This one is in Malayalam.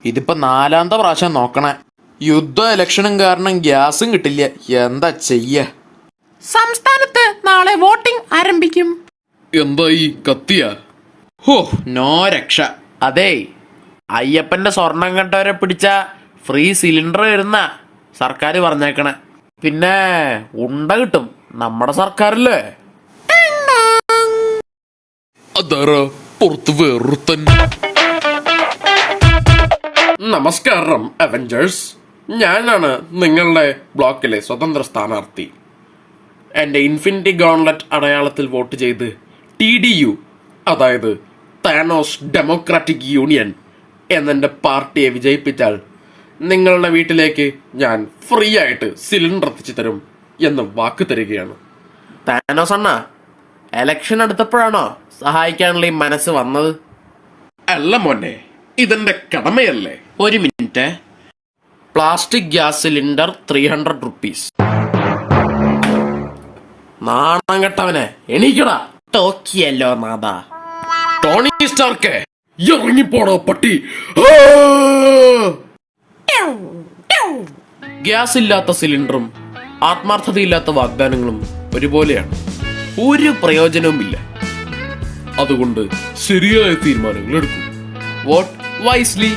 ഇതിപ്പോ 4ാമത്തെ പ്രാവശ്യം നോക്കണേ. യുദ്ധം ഇലക്ഷനും കാരണം ഗ്യാസും കിട്ടില്ല. എന്താ ചെയ്യ? സംസ്ഥാനത്ത് നാളെ വോട്ടിംഗ് ആരംഭിക്കും. എന്തായി കത്തിയ? ഹോ, നോ രക്ഷ. അതെ, അയ്യപ്പന്റെ സ്വർണം കണ്ടവരെ പിടിച്ച ഫ്രീ സിലിണ്ടർ വരുന്ന സർക്കാർ പറഞ്ഞേക്കണേ. പിന്നെ ഉണ്ട കിട്ടും നമ്മുടെ സർക്കാരല്ലേ. അതാരാ പുറത്ത് വേറൊരുത്തൻ? നമസ്കാരം അവഞ്ചേഴ്സ്, ഞാനാണ് നിങ്ങളുടെ ബ്ലോക്കിലെ സ്വതന്ത്ര സ്ഥാനാർത്ഥി. എൻ്റെ ഇൻഫിനിറ്റി ഗോൺലെറ്റ് അടയാളത്തിൽ വോട്ട് ചെയ്ത് TDU, അതായത് താനോസ് ഡെമോക്രാറ്റിക് യൂണിയൻ എന്നെൻ്റെ പാർട്ടിയെ വിജയിപ്പിച്ചാൽ നിങ്ങളുടെ വീട്ടിലേക്ക് ഞാൻ ഫ്രീ ആയിട്ട് സിലിണ്ടർ എത്തിച്ചു തരും എന്ന് വാക്ക് തരികയാണ്. താനോസ് അണ്ണ, എലക്ഷൻ എടുത്തപ്പോഴാണോ സഹായിക്കാനുള്ള ഈ മനസ്സ് വന്നത്? അല്ല മോനെ, ഇതെന്റെ കടമയല്ലേ. ഒരു minute. Plastic gas cylinder 300 rupees. നാണം കെട്ടവനെ, എണീക്കടാ. ടോക്കിയല്ലോ നാദാ. ടോണി സ്റ്റാർക്ക്, ഇറങ്ങിപ്പോടോ പട്ടി. ഗ്യാസ് ഇല്ലാത്ത സിലിണ്ടറും ആത്മാർത്ഥതയില്ലാത്ത വാഗ്ദാനങ്ങളും ഒരുപോലെയാണ്. ഒരു പ്രയോജനവുമില്ല. അതുകൊണ്ട് ശരിയായ തീരുമാനങ്ങൾ എടുക്കും. Vote wisely.